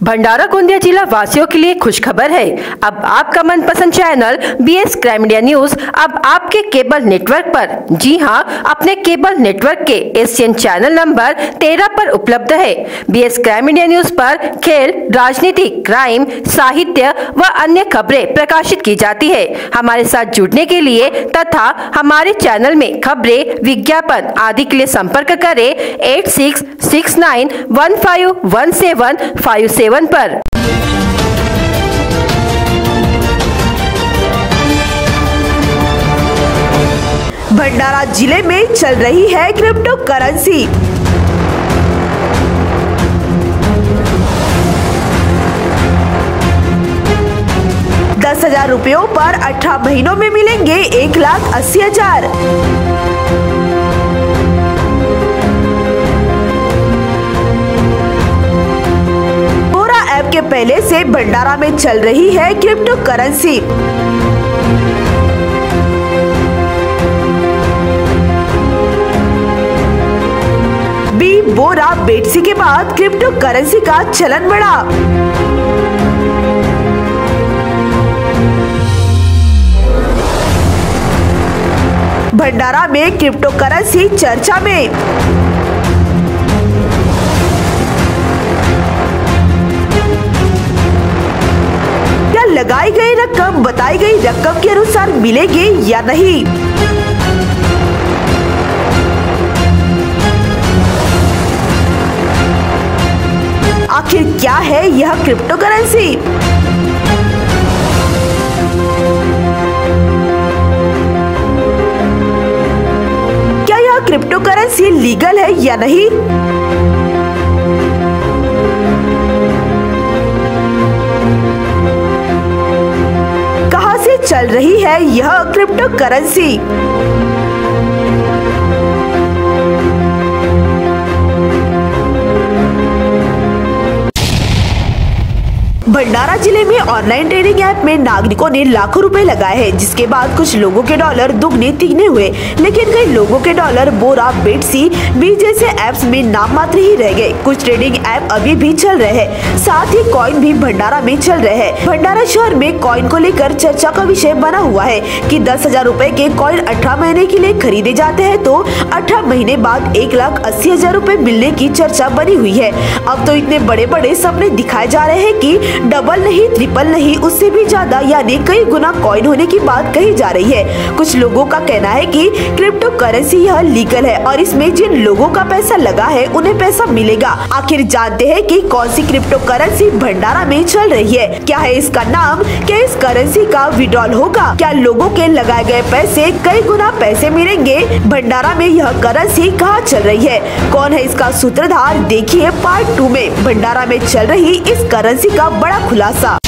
भंडारा गोंदिया जिला वासियों के लिए खुशखबर है। अब आपका मनपसंद channel BS crime media news अब आपके केबल नेटवर्क पर, जी हां, अपने केबल नेटवर्क के एशियन चैनल नंबर 13 पर उपलब्ध है। बीएस क्राइम मीडिया न्यूज पर खेल, राजनीति, क्राइम, साहित्य व अन्य खबरें प्रकाशित की जाती है। हमारे साथ जुड़ने के लिए तथा हमारे चैनल में खबरें, विज्ञापन आदि के लिए संपर्क करें 8669151757 पर। भंडारा जिले में चल रही है क्रिप्टो करेंसी। ₹10,000 पर 18 महीनों में मिलेंगे 1,80,000। ऐप के पहले से भंडारा में चल रही है क्रिप्टो करेंसी। बोरा बेटसी के बाद क्रिप्टो करेंसी का चलन बढ़ा। भंडारा में क्रिप्टो करेंसी चर्चा में। क्या लगाई गई रकम बताई गई रकम के अनुसार मिलेगी या नहीं? आखिर क्या है यह क्रिप्टो करेंसी? क्या यह क्रिप्टो करेंसी लीगल है या नहीं? कहां से चल रही है यह क्रिप्टो करेंसी? भंडारा जिले में ऑनलाइन ट्रेडिंग ऐप में नागरिकों ने लाखों रुपए लगाए हैं, जिसके बाद कुछ लोगों के डॉलर दुगने तिगने हुए, लेकिन कई लोगों के डॉलर बोरा, बेटसी, बीज जैसे ऐप्स में नाम मात्र ही रह गए। कुछ ट्रेडिंग ऐप अभी भी चल रहे हैं, साथ ही कॉइन भी भंडारा में चल रहे हैं। भंडारा शहर में कॉइन को लेकर चर्चा का विषय बना हुआ है कि ₹10,000 के कॉइन 18 महीने के लिए खरीदे जाते हैं तो 18 महीने बाद 1,80,000 मिलने की चर्चा बनी हुई है। अब तो इतने बड़े बड़े सपने दिखाए जा रहे हैं कि डबल नहीं, ट्रिपल नहीं, उससे भी ज्यादा यानी कई गुना कॉइन होने की बात कही जा रही है। कुछ लोगों का कहना है कि क्रिप्टो करेंसी यह लीगल है और इसमें जिन लोगों का पैसा लगा है उन्हें पैसा मिलेगा। आखिर जानते हैं कि कौन सी क्रिप्टो करेंसी भंडारा में चल रही है, क्या है इसका नाम, क्या इस करेंसी का विड्रॉल होगा, क्या लोगों के लगाए गए पैसे कई गुना पैसे मिलेंगे? भंडारा में यह करेंसी कहाँ चल रही है, कौन है इसका सूत्रधार? देखिए पार्ट 2 में भंडारा में चल रही इस करेंसी का बड़ा खुलासा।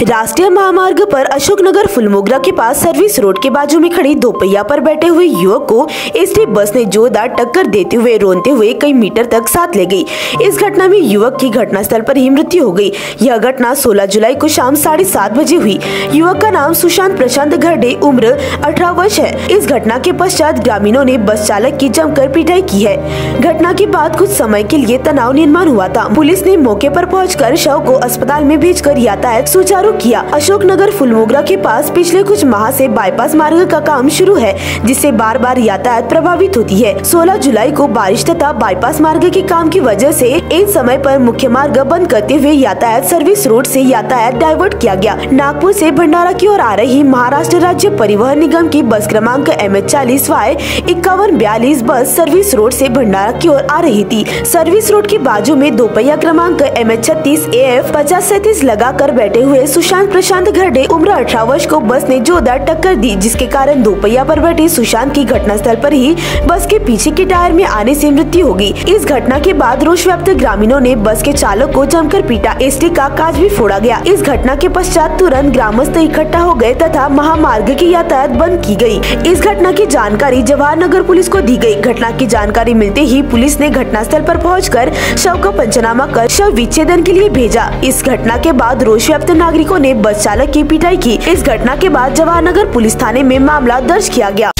राष्ट्रीय महामार्ग पर अशोकनगर फुलमोगरा के पास सर्विस रोड के बाजू में खड़ी दोपहिया पर बैठे हुए युवक को एसटी बस ने जोरदार टक्कर देते हुए रोनते हुए कई मीटर तक साथ ले गई। इस घटना में युवक की घटनास्थल पर ही मृत्यु हो गई। यह घटना 16 जुलाई को शाम 7:30 बजे हुई। युवक का नाम सुशांत प्रशांत घरडे, उम्र 18 वर्ष है। इस घटना के पश्चात ग्रामीणों ने बस चालक की जमकर पिटाई की है। घटना के बाद कुछ समय के लिए तनाव निर्माण हुआ था। पुलिस ने मौके पर पहुंचकर शव को अस्पताल में भेजकर यातायात सुचारू किया। अशोकनगर फुलमोगरा के पास पिछले कुछ माह से बाईपास मार्ग का काम शुरू है, जिससे बार बार यातायात प्रभावित होती है। 16 जुलाई को बारिश तथा बाईपास मार्ग के काम की वजह से एक समय पर मुख्य मार्ग बंद करते हुए यातायात सर्विस रोड से यातायात डाइवर्ट किया गया। नागपुर से भंडारा की ओर आ रही महाराष्ट्र राज्य परिवहन निगम की बस क्रमांक MH40Y 5142 बस सर्विस रोड से भंडारा की ओर आ रही थी। सर्विस रोड के बाजू में दोपहिया क्रमांक MH36 AF 5037 लगाकर बैठे हुए सुशांत प्रशांत घरडे, उम्र 18 वर्ष को बस ने जोरदार टक्कर दी, जिसके कारण दोपहिया पर बैठे सुशांत की घटनास्थल पर ही बस के पीछे के टायर में आने से मृत्यु हो गई। इस घटना के बाद रोष व्याप्त ग्रामीणों ने बस के चालक को जमकर पीटा। एसटी का कांच भी फोड़ा गया। इस घटना के पश्चात तुरंत ग्रामस्थ इकट्ठा हो गए तथा महामार्ग की यातायात बंद की गई। इस घटना की जानकारी जवाहर नगर पुलिस को दी गई। घटना की जानकारी मिलते ही पुलिस ने घटनास्थल पर पहुंचकर शव का पंचनामा कर शव विच्छेदन के लिए भेजा। इस घटना के बाद रोष व्याप्त नागरिकों ने बस चालक की पिटाई की। इस घटना के बाद जवाहर नगर पुलिस थाने में मामला दर्ज किया गया।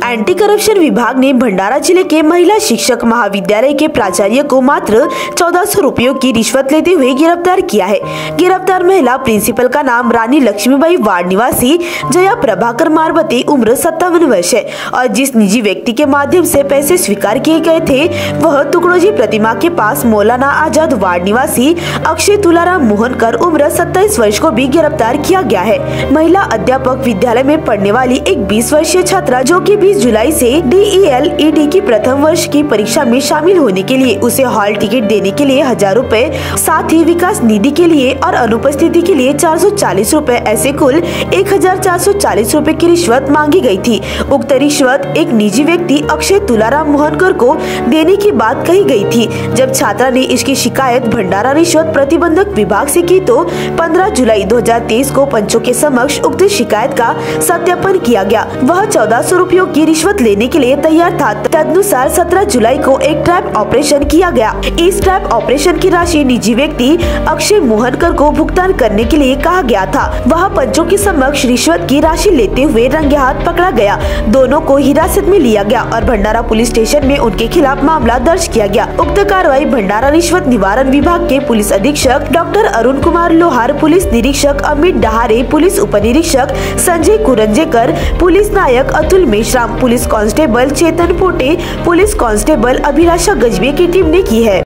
एंटी करप्शन विभाग ने भंडारा जिले के महिला शिक्षक महाविद्यालय के प्राचार्य को मात्र 1400 रुपयों की रिश्वत लेते हुए गिरफ्तार किया है। गिरफ्तार महिला प्रिंसिपल का नाम रानी लक्ष्मीबाई वार्ड निवासी जया प्रभाकर मारबती उम्र 57 वर्ष है और जिस निजी व्यक्ति के माध्यम से पैसे स्वीकार किए गए थे वह टुकड़ोजी प्रतिमा के पास मौलाना आजाद वार्ड निवासी अक्षय तुलाराम मोहनकर उम्र 27 वर्ष को भी गिरफ्तार किया गया है। महिला अध्यापक विद्यालय में पढ़ने वाली एक 20 वर्षीय छात्रा जो कि 20 जुलाई से DELED की प्रथम वर्ष की परीक्षा में शामिल होने के लिए उसे हॉल टिकट देने के लिए 1000 रुपए, साथ ही विकास निधि के लिए और अनुपस्थिति के लिए 440 रुपए, ऐसे कुल 1440 रुपए की रिश्वत मांगी गई थी। उक्त रिश्वत एक निजी व्यक्ति अक्षय तुलाराम मोहनकर को देने की बात कही गई थी। जब छात्रा ने इसकी शिकायत भंडारा रिश्वत प्रतिबंधक विभाग से की तो 15 जुलाई 2023 को पंचों के समक्ष उक्त शिकायत का सत्यापन किया गया। वह 1400 रुपयों की रिश्वत लेने के लिए तैयार था। तदनुसार 17 जुलाई को एक ट्रैप ऑपरेशन किया गया। इस ट्रैप ऑपरेशन की राशि निजी व्यक्ति अक्षय मोहनकर को भुगतान करने के लिए कहा गया था। वह पंचों के समक्ष रिश्वत की राशि लेते हुए रंगे हाथ पकड़ा गया। दोनों को हिरासत में लिया गया और भंडारा पुलिस स्टेशन में उनके खिलाफ मामला दर्ज किया गया। उक्त कार्रवाई भंडारा रिश्वत निवारण विभाग के पुलिस अधीक्षक डॉक्टर अरुण कुमार लोहार, पुलिस निरीक्षक अमित डहारे, पुलिस उप निरीक्षक संजय कुरंजेकर, पुलिस नायक अतुल मेश्राम, पुलिस कांस्टेबल चेतन पोटे, पुलिस कांस्टेबल अभिलाषा गजबे की टीम ने की है।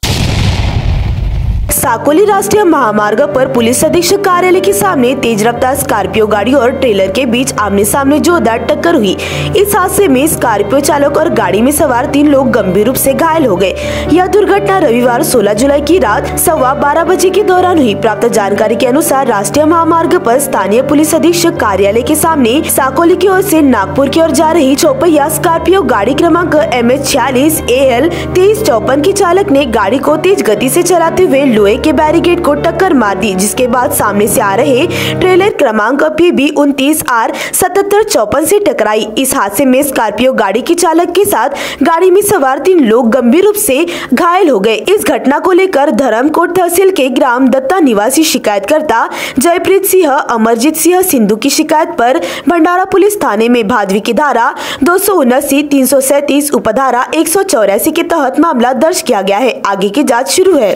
साकोली राष्ट्रीय महामार्ग पर पुलिस अधीक्षक कार्यालय के सामने तेज रफ्तार स्कॉर्पियो गाड़ी और ट्रेलर के बीच आमने सामने जोरदार टक्कर हुई। इस हादसे में स्कॉर्पियो चालक और गाड़ी में सवार 3 लोग गंभीर रूप से घायल हो गए। यह दुर्घटना रविवार 16 जुलाई की रात 12:15 बजे के दौरान हुई। प्राप्त जानकारी के अनुसार राष्ट्रीय महामार्ग पर स्थानीय पुलिस अधीक्षक कार्यालय के सामने साकोली की ओर से नागपुर की ओर जा रही चौपहिया स्कॉर्पियो गाड़ी क्रमांक MH46 AL 2354 की चालक ने गाड़ी को तेज गति से चलाते हुए लोहे के बैरिकेड को टक्कर मार दी, जिसके बाद सामने से आ रहे ट्रेलर क्रमांक PB 29R 7754 से टकराई। इस हादसे में स्कॉर्पियो गाड़ी की चालक के साथ गाड़ी में सवार 3 लोग गंभीर रूप से घायल हो गए। इस घटना को लेकर धर्मकोट तहसील के ग्राम दत्ता निवासी शिकायतकर्ता जयप्रीत सिंह अमरजीत सिंह सिंधु की शिकायत पर भंडारा पुलिस थाने में भादवी की धारा 279, 337, उपधारा 184 के तहत मामला दर्ज किया गया है। आगे की जाँच शुरू है।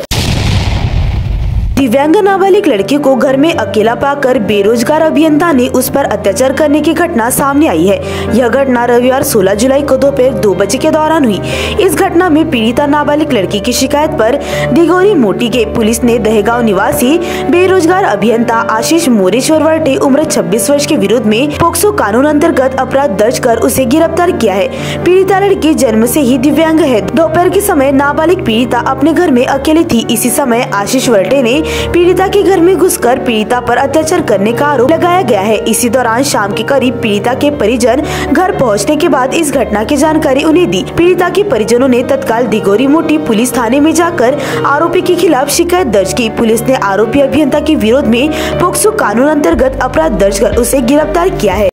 दिव्यांग नाबालिग लड़की को घर में अकेला पाकर बेरोजगार अभियंता ने उस पर अत्याचार करने की घटना सामने आई है। यह घटना रविवार 16 जुलाई को दोपहर 2 बजे के दौरान हुई। इस घटना में पीड़िता नाबालिग लड़की की शिकायत पर दिगोरी मोटी के पुलिस ने दहेगांव निवासी बेरोजगार अभियंता आशीष मोरेश्वर वर्टे उम्र 26 वर्ष के विरुद्ध में पोक्सो कानून अंतर्गत अपराध दर्ज कर उसे गिरफ्तार किया है। पीड़िता लड़की जन्म से ही दिव्यांग है। दोपहर के समय नाबालिग पीड़िता अपने घर में अकेली थी। इसी समय आशीष वर्टे ने पीड़िता के घर में घुसकर पीड़िता पर अत्याचार करने का आरोप लगाया गया है। इसी दौरान शाम के करीब पीड़िता के परिजन घर पहुंचने के बाद इस घटना की जानकारी उन्हें दी। पीड़िता के परिजनों ने तत्काल दिगोरी मोटी पुलिस थाने में जाकर आरोपी के खिलाफ शिकायत दर्ज की। पुलिस ने आरोपी अभियंता के विरोध में पोक्सो कानून अंतर्गत अपराध दर्ज कर उसे गिरफ्तार किया है।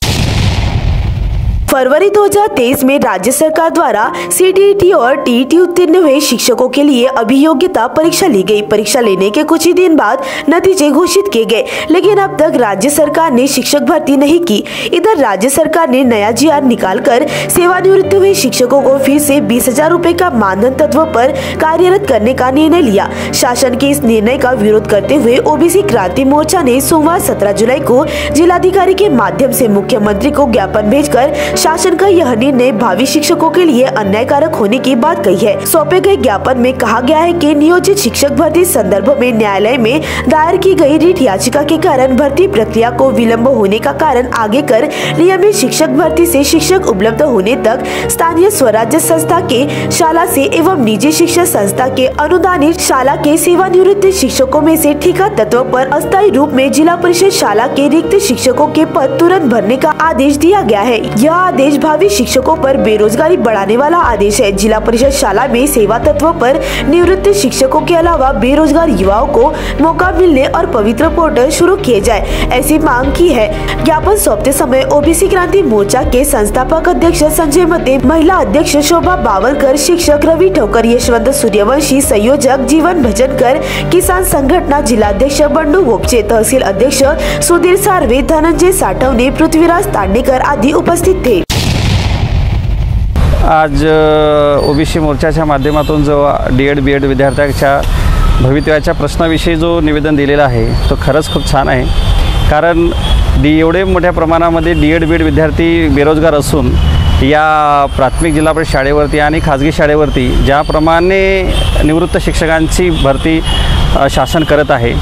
फरवरी 2023 में राज्य सरकार द्वारा CTET और TET उत्तीर्ण हुए शिक्षकों के लिए अभियोग्यता परीक्षा ली गई। परीक्षा लेने के कुछ ही दिन बाद नतीजे घोषित किए गए, लेकिन अब तक राज्य सरकार ने शिक्षक भर्ती नहीं की। इधर राज्य सरकार ने नया GR निकालकर सेवानिवृत्त हुए शिक्षकों को फिर से 20,000 रुपए का मानधन तत्व पर कार्यरत करने का निर्णय लिया। शासन के इस निर्णय का विरोध करते हुए OBC क्रांति मोर्चा ने सोमवार 17 जुलाई को जिलाधिकारी के माध्यम से मुख्यमंत्री को ज्ञापन भेजकर शासन का यह निर्णय भावी शिक्षकों के लिए अन्यायकारक होने की बात कही है। सौंपे गए ज्ञापन में कहा गया है कि नियोजित शिक्षक भर्ती संदर्भ में न्यायालय में दायर की गई रिट याचिका के कारण भर्ती प्रक्रिया को विलम्ब होने का कारण आगे कर नियमित शिक्षक भर्ती से शिक्षक उपलब्ध होने तक स्थानीय स्वराज्य संस्था के शाला से एवं निजी शिक्षा संस्था के अनुदानित शाला के सेवानिवृत्त शिक्षकों में से ठेका तत्व पर अस्थायी रूप में जिला परिषद शाला के रिक्त शिक्षकों के पद तुरंत भरने का आदेश दिया गया है। यह आदेश भावी शिक्षकों पर बेरोजगारी बढ़ाने वाला आदेश है। जिला परिषद शाला में सेवा तत्व पर निवृत्त शिक्षकों के अलावा बेरोजगार युवाओं को मौका मिलने और पवित्र पोर्टल शुरू किए जाए, ऐसी मांग की है। ज्ञापन सौंपते समय OBC क्रांति मोर्चा के संस्थापक अध्यक्ष संजय मते, महिला अध्यक्ष शोभा बावलकर, शिक्षक रवि ठोकर, यशवंत सूर्यवंशी, संयोजक जीवन भजनकर, किसान संगठना जिलाध्यक्ष बंडू वोपचे, तहसील अध्यक्ष सुधीर सार्वे, धनंजय साठवने, पृथ्वीराज तांडेकर आदि उपस्थित थे। आज ओबीसी मोर्चाच्या माध्यमातून जो डी.एड. बी.एड. विद्यार्थ्यांच्या भवितव्याच्या प्रश्नाविषयी जो निवेदन दिलेलं आहे तो खरंच खूप छान आहे. कारण एवढे मोठ्या प्रमाणामध्ये डी.एड. बी.एड. विद्यार्थी बेरोजगार असून या प्राथमिक जिल्हा परिषद शाळेवरती आणि खाजगी शाळेवरती ज्याप्रमाणे निवृत्त शिक्षकांची भरती शासन करत आहे,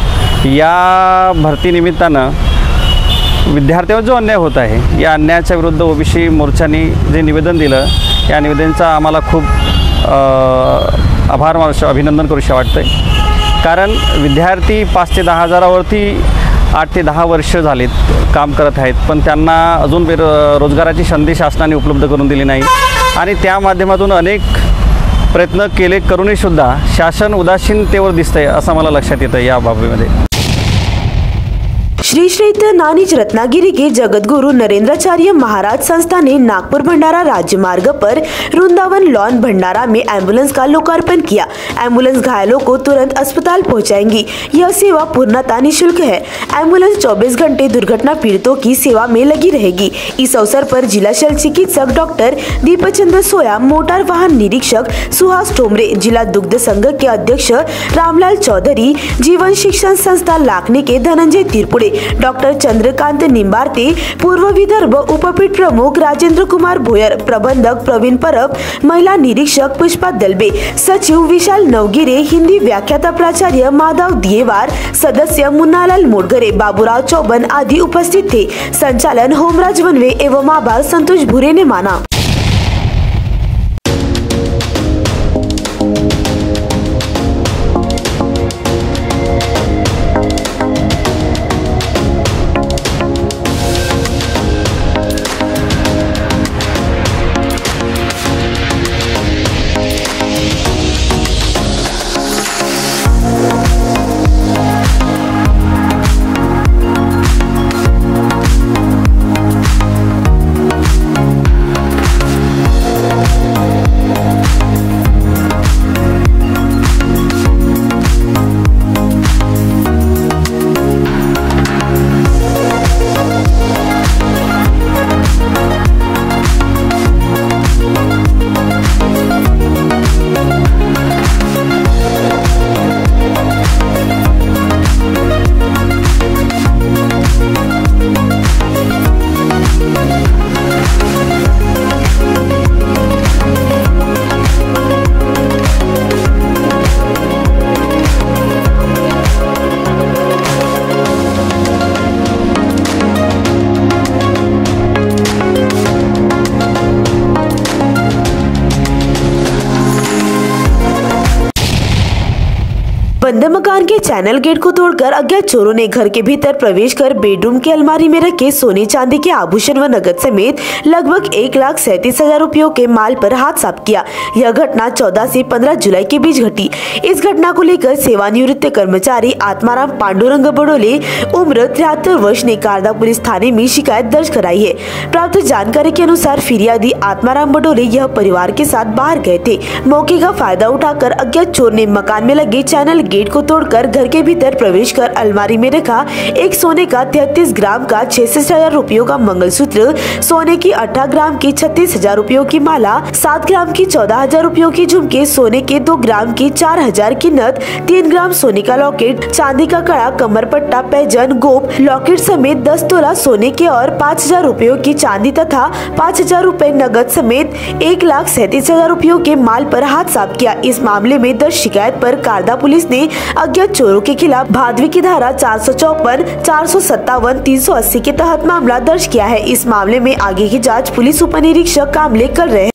या भरतीनिमित्तानं विद्यार्थ्यांवर जो अन्याय होत आहे या अन्यायाच्या विरुद्ध ओबीसी मोर्चाने जे निवेदन दिलं या निवेदनाचा आम्हाला खूप आभार अभिनंदन करूशा वाटतं. कारण विद्यार्थी 5 ते 10 हजारावरती 8 ते 10 वर्ष झालीत काम करत आहेत, पण त्यांना अजून रोजगाराची संधी शासनाने उपलब्ध करून दिली नाही आणि त्या माध्यमातून अनेक प्रयत्न केले करूनही सुद्धा शासन उदासीनतेवर दिसतंय असं मला लक्षात येतं. या बाबतीमध्ये श्री क्षेत्र नानीज रत्नागिरी के जगतगुरु नरेंद्राचार्य महाराज संस्था ने नागपुर भंडारा राज्य मार्ग पर वृंदावन लॉन भंडारा में एम्बुलेंस का लोकार्पण किया. एम्बुलेंस घायलों को तुरंत अस्पताल पहुंचाएंगी. यह सेवा पूर्णतः निःशुल्क है. एम्बुलेंस 24 घंटे दुर्घटना पीड़ितों की सेवा में लगी रहेगी. इस अवसर पर जिला शल्य चिकित्सक डॉक्टर दीपचंद्र सोया, मोटर वाहन निरीक्षक सुहास टोमरे, जिला दुग्ध संघ के अध्यक्ष रामलाल चौधरी, जीवन शिक्षण संस्था लाखनी के धनंजय तिरपुड़े, डॉक्टर चंद्रकांत निंबारते, पूर्व विदर्भ उपपीठ प्रमुख राजेंद्र कुमार भोयर, प्रबंधक प्रवीण परब, महिला निरीक्षक पुष्पा दलबे, सचिव विशाल नवगिरे, हिंदी व्याख्याता प्राचार्य माधव दिएवार, सदस्य मुन्नालाल मोटघरे, बाबूराव चौबन आदि उपस्थित थे. संचालन होमराज वनवे एवं आभार संतोष भूरे ने माना. बंद मकान के चैनल गेट को तोड़कर अज्ञात चोरों ने घर के भीतर प्रवेश कर बेडरूम की अलमारी में रखे सोने चांदी के आभूषण व नगद समेत लगभग 1,37,000 रुपयों के माल पर हाथ साफ किया. यह घटना 14 से 15 जुलाई के बीच घटी. इस घटना को लेकर सेवानिवृत्त कर्मचारी आत्माराम पांडुरंग बडोले उम्र 73 वर्ष ने कारदा पुलिस थाने में शिकायत दर्ज कराई है. प्राप्त जानकारी के अनुसार फिरियादी आत्माराम बडोले यह परिवार के साथ बाहर गए थे. मौके का फायदा उठाकर अज्ञात चोर ने मकान में लगे चैनल गेट को तोड़कर घर के भीतर प्रवेश कर अलमारी में रखा एक सोने का 33 ग्राम का 66,000 रुपयों का मंगलसूत्र, सोने की 18 ग्राम की 36,000 रुपयों की माला, 7 ग्राम की 14,000 रुपयों की झुमके, सोने के 2 ग्राम की 4,000 की नथ, 3 ग्राम सोने का लॉकेट, चांदी का कड़ा, कमरपट्टा, पैजन, गोप, लॉकेट समेत 10 तोला सोने के और 5,000 रुपयों की चांदी तथा 5,000 रुपए नगद समेत 1,37,000 रुपयों के माल पर हाथ साफ किया. इस मामले में दर्ज शिकायत पर कारदा पुलिस ने अज्ञात चोरों के खिलाफ भादवी की धारा 454, 457, 380 के तहत मामला दर्ज किया है. इस मामले में आगे की जांच पुलिस उप निरीक्षक कामले कर रहे हैं.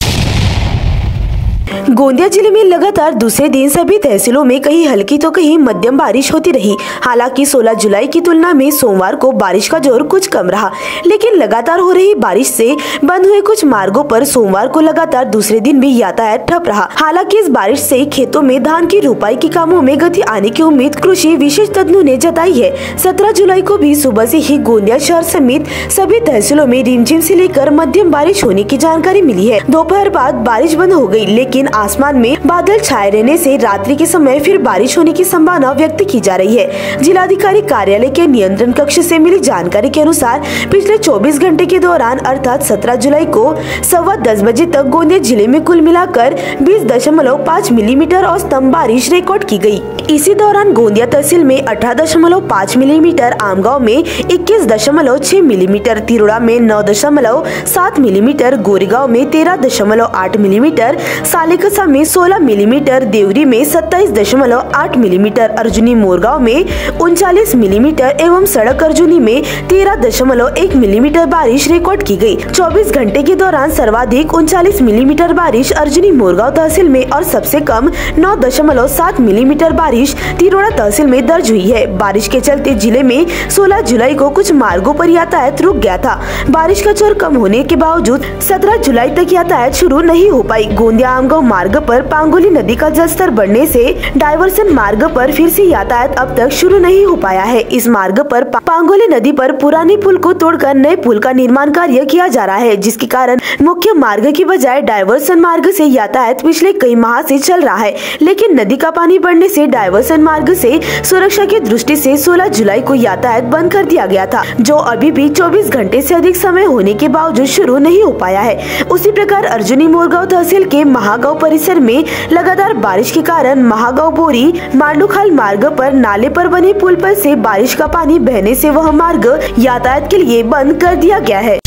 गोंदिया जिले में लगातार दूसरे दिन सभी तहसीलों में कहीं हल्की तो कहीं मध्यम बारिश होती रही. हालांकि 16 जुलाई की तुलना में सोमवार को बारिश का जोर कुछ कम रहा, लेकिन लगातार हो रही बारिश से बंद हुए कुछ मार्गों पर सोमवार को लगातार दूसरे दिन भी यातायात ठप रहा. हालांकि इस बारिश से खेतों में धान की रोपाई के कामों में गति आने की उम्मीद कृषि विशेषज्ञों ने जताई है. 17 जुलाई को भी सुबह से ही गोंदिया शहर समेत सभी तहसीलों में रिमझिम से लेकर मध्यम बारिश होने की जानकारी मिली है. दोपहर बाद बारिश बंद हो गयी, लेकिन लेकिन आसमान में बादल छाए रहने से रात्रि के समय फिर बारिश होने की संभावना व्यक्त की जा रही है। जिलाधिकारी कार्यालय के नियंत्रण कक्ष से मिली जानकारी के अनुसार पिछले 24 घंटे के दौरान अर्थात 17 जुलाई को 10:15 बजे तक गोंदिया जिले में कुल मिलाकर 20.5 मिलीमीटर औसतन बारिश रिकॉर्ड की गई। इसी दौरान गोंदिया तहसील में 18.5 मिलीमीटर, आमगांव में 21.6 मिलीमीटर, तिरोड़ा में 9.7 मिलीमीटर, गोरेगांव में 13.8 मिलीमीटर, सालेकसा में 16 मिलीमीटर, देवरी में 27.8 मिलीमीटर, अर्जुनी मोरगांव में 39 मिलीमीटर एवं सड़क अर्जुनी में 13.1 मिलीमीटर बारिश रिकॉर्ड की गई। 24 घंटे के दौरान सर्वाधिक 39 मिलीमीटर बारिश अर्जुनी मोरगांव तहसील में और सबसे कम 9.7 मिलीमीटर बारिश तिरोड़ा तहसील में दर्ज हुई है। बारिश के चलते जिले में 16 जुलाई को कुछ मार्गों पर यातायात रुक गया था। बारिश का जोर कम होने के बावजूद 17 जुलाई तक यातायात शुरू नहीं हो पाई। गोंदिया आमगांव मार्ग पर पांगोली नदी का जलस्तर बढ़ने से डायवर्सन मार्ग पर फिर से यातायात अब तक शुरू नहीं हो पाया है। इस मार्ग पर पांगोली नदी पर पुराने पुल को तोड़कर नए पुल का निर्माण कार्य किया जा रहा है, जिसके कारण मुख्य मार्ग की बजाय डायवर्सन मार्ग से यातायात पिछले कई माह से चल रहा है। लेकिन नदी का पानी बढ़ने से डायवर्सन मार्ग से सुरक्षा की दृष्टि से 16 जुलाई को यातायात बंद कर दिया गया था, जो अभी भी 24 घंटे से अधिक समय होने के बावजूद शुरू नहीं हो पाया है। उसी प्रकार अर्जुनी मोरगांव तहसील के महागांव परिसर में लगातार बारिश के कारण महागांव बोरी मांडूखाल मार्ग पर नाले पर बने पुल पर से बारिश का पानी बहने से वह मार्ग यातायात के लिए बंद कर दिया गया है।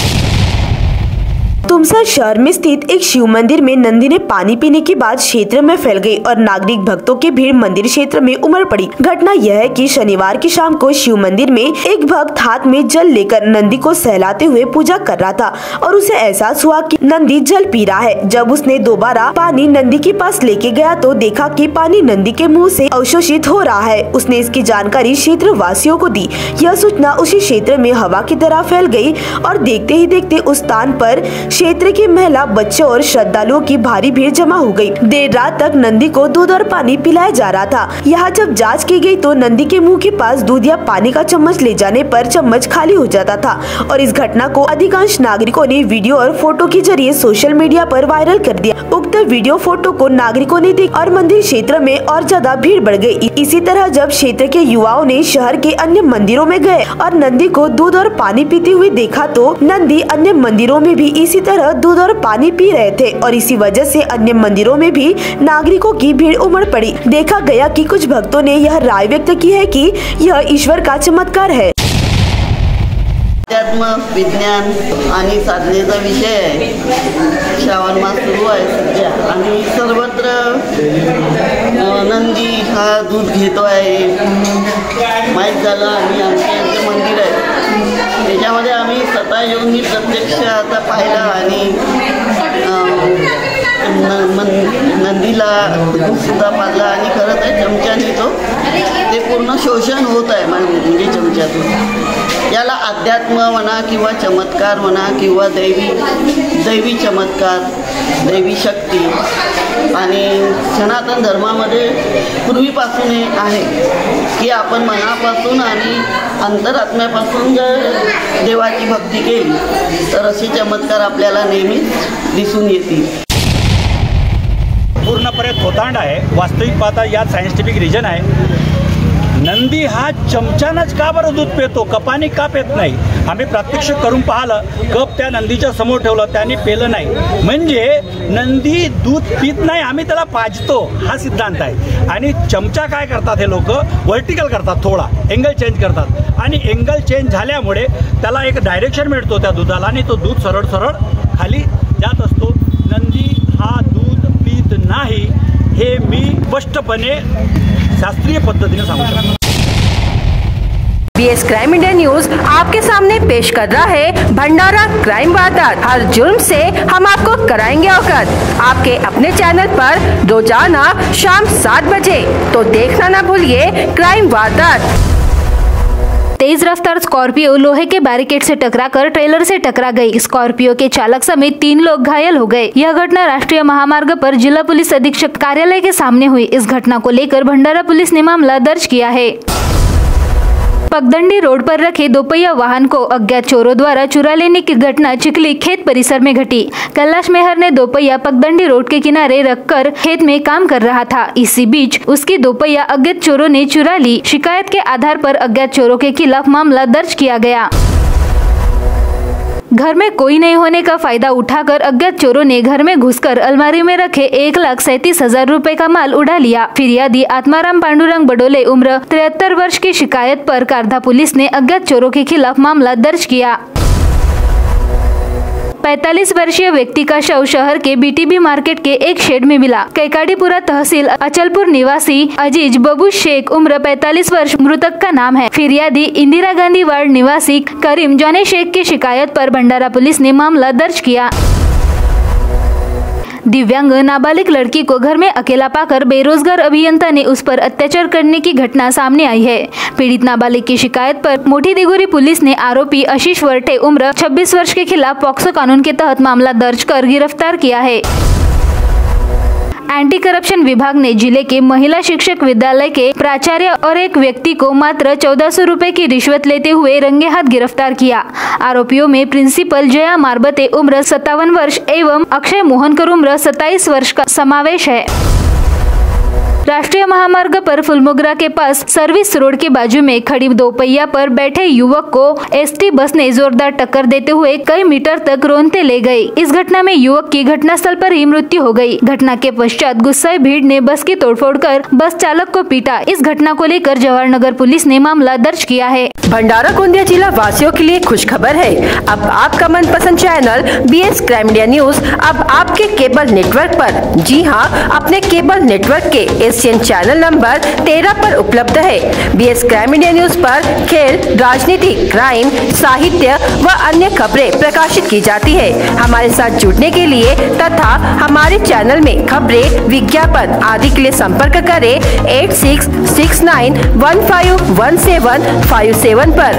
तुमसा शहर में स्थित एक शिव मंदिर में नंदी ने पानी पीने के बाद क्षेत्र में फैल गई और नागरिक भक्तों की भीड़ मंदिर क्षेत्र में उमड़ पड़ी। घटना यह है कि शनिवार की शाम को शिव मंदिर में एक भक्त हाथ में जल लेकर नंदी को सहलाते हुए पूजा कर रहा था और उसे एहसास हुआ कि नंदी जल पी रहा है। जब उसने दोबारा पानी नंदी के पास लेके गया तो देखा कि पानी नंदी के मुंह से अवशोषित हो रहा है। उसने इसकी जानकारी क्षेत्र वासियों को दी। यह सूचना उसी क्षेत्र में हवा की तरह फैल गई और देखते ही देखते उस स्थान पर क्षेत्र की महिला, बच्चों और श्रद्धालुओं की भारी भीड़ जमा हो गई। देर रात तक नंदी को दूध और पानी पिलाया जा रहा था। यहाँ जब जांच की गई तो नंदी के मुंह के पास दूध या पानी का चम्मच ले जाने पर चम्मच खाली हो जाता था और इस घटना को अधिकांश नागरिकों ने वीडियो और फोटो के जरिए सोशल मीडिया पर वायरल कर दिया। उक्त वीडियो फोटो को नागरिकों ने देख और मंदिर क्षेत्र में और ज्यादा भीड़ बढ़ गई। इसी तरह जब क्षेत्र के युवाओं ने शहर के अन्य मंदिरों में गए और नंदी को दूध और पानी पीते हुए देखा तो नंदी अन्य मंदिरों में भी इसी तरह दूध और पानी पी रहे थे और इसी वजह से अन्य मंदिरों में भी नागरिकों की भीड़ उमड़ पड़ी। देखा गया कि कुछ भक्तों ने यह राय व्यक्त की है कि यह ईश्वर का चमत्कार है। अध्यात्म, विज्ञान आणि साधनेचा विषय आहे। श्रावण मास सुरू आहे सध्या आणि सर्वत्र नंदी हा दूध घेतो आहे माहीत झालं आणि आमच्या इथे मंदिर आहे त्याच्यामध्ये आम्ही स्वतः येऊन मी प्रत्यक्ष आता पाहिलं आणि नंदीला दूधसुद्धा पाजलं आणि खरं तर चमच्याने तो ते पूर्ण शोषण होत आहे म्हणजे चमच्यातून। याला अध्यात्म म्हणा किंवा चमत्कार म्हणा किंवा दैवी चमत्कार, दैवी शक्ती आणि सनातन धर्मामध्ये पूर्वीपासून हे आहे की आपण मनापासून आणि अंतरात्म्यापासून जर देवाची भक्ती केली तर असे चमत्कार आपल्याला नेहमीच दिसून येतील। पूर्णपणे थोतांड आहे। वास्तविक पाहता यात सायंटिफिक रिजन आहे। नंदी हा चमच्यानंच का बरं दूध पितो, कपाने का पित नाही? आम्ही प्रत्यक्ष करून पाहिलं, कप त्या नंदीच्या समोर ठेवलं, त्याने पेलं नाही, म्हणजे नंदी दूध पित नाही, आम्ही त्याला पाजतो हा सिद्धांत आहे। आणि चमचा काय करतात हे लोक, व्हर्टिकल करतात, थोडा एंगल चेंज करतात आणि एंगल चेंज झाल्यामुळे त्याला एक डायरेक्शन मिळतो त्या दुधाला आणि तो दूध सरळ सरळ खाली जात असतो। नंदी हा दूध पित नाही हे मी स्पष्टपणे शास्त्रीय पद्धतीने सांगू शकतो। BS क्राइम इंडिया न्यूज आपके सामने पेश कर रहा है भंडारा क्राइम वारदात। हर जुर्म से हम आपको कराएंगे अवगत। आपके अपने चैनल पर रोजाना शाम 7 बजे, तो देखना ना भूलिए क्राइम वारदात। तेज रफ्तार स्कॉर्पियो लोहे के बैरिकेड से टकराकर ट्रेलर से टकरा गई। स्कॉर्पियो के चालक समेत 3 लोग घायल हो गए। यह घटना राष्ट्रीय महामार्ग पर जिला पुलिस अधीक्षक कार्यालय के सामने हुई। इस घटना को लेकर भंडारा पुलिस ने मामला दर्ज किया है। पगडंडी रोड पर रखे दोपहिया वाहन को अज्ञात चोरों द्वारा चुरा लेने की घटना चिखली खेत परिसर में घटी। कैलाश मेहर ने दोपहिया पगडंडी रोड के किनारे रखकर खेत में काम कर रहा था। इसी बीच उसकी दोपहिया अज्ञात चोरों ने चुरा ली। शिकायत के आधार पर अज्ञात चोरों के खिलाफ मामला दर्ज किया गया। घर में कोई नहीं होने का फायदा उठाकर अज्ञात चोरों ने घर में घुसकर अलमारी में रखे 1,37,000 रुपए का माल उड़ा लिया। फिरियादी आत्माराम पांडुरंग बडोले उम्र 73 वर्ष की शिकायत पर कारधा पुलिस ने अज्ञात चोरों के खिलाफ मामला दर्ज किया। 45 वर्षीय व्यक्ति का शव शहर के बीटीबी मार्केट के एक शेड में मिला। कैकाडीपुरा तहसील अचलपुर निवासी अजीज बबू शेख उम्र 45 वर्ष मृतक का नाम है। फिरियादी इंदिरा गांधी वार्ड निवासी करीम जाने शेख की शिकायत पर भंडारा पुलिस ने मामला दर्ज किया। दिव्यांग नाबालिग लड़की को घर में अकेला पाकर बेरोजगार अभियंता ने उस पर अत्याचार करने की घटना सामने आई है। पीड़ित नाबालिग की शिकायत पर मोटी दिगोरी पुलिस ने आरोपी आशीष वर्टे उम्र 26 वर्ष के खिलाफ पॉक्सो कानून के तहत मामला दर्ज कर गिरफ्तार किया है। एंटी करप्शन विभाग ने जिले के महिला शिक्षक विद्यालय के प्राचार्य और एक व्यक्ति को मात्र 1400 रुपए की रिश्वत लेते हुए रंगे हाथ गिरफ्तार किया। आरोपियों में प्रिंसिपल जया मारबते उम्र 57 वर्ष एवं अक्षय मोहनकर उम्र 27 वर्ष का समावेश है। राष्ट्रीय महामार्ग पर फुलमोगरा के पास सर्विस रोड के बाजू में खड़ी दोपहिया पर बैठे युवक को एसटी बस ने जोरदार टक्कर देते हुए कई मीटर तक रोंदते ले गई। इस घटना में युवक की घटनास्थल पर ही मृत्यु हो गई। घटना के पश्चात गुस्साई भीड़ ने बस की तोड़फोड़ कर बस चालक को पीटा। इस घटना को लेकर जवाहरनगर पुलिस ने मामला दर्ज किया है। भंडारा गोंदिया जिला वासियों के लिए खुशखबर है। अब आपका मनपसंद channel BS crime India news अब आपके केबल नेटवर्क पर, जी हां, अपने केबल नेटवर्क के एशियन चैनल नंबर 13 पर उपलब्ध है। BS क्राइम इंडिया न्यूज पर खेल, राजनीति, क्राइम, साहित्य व अन्य खबरें प्रकाशित की जाती है। हमारे साथ जुड़ने के लिए तथा हमारे चैनल में खबरें, विज्ञापन आदि के लिए संपर्क करें 8669151757 पर।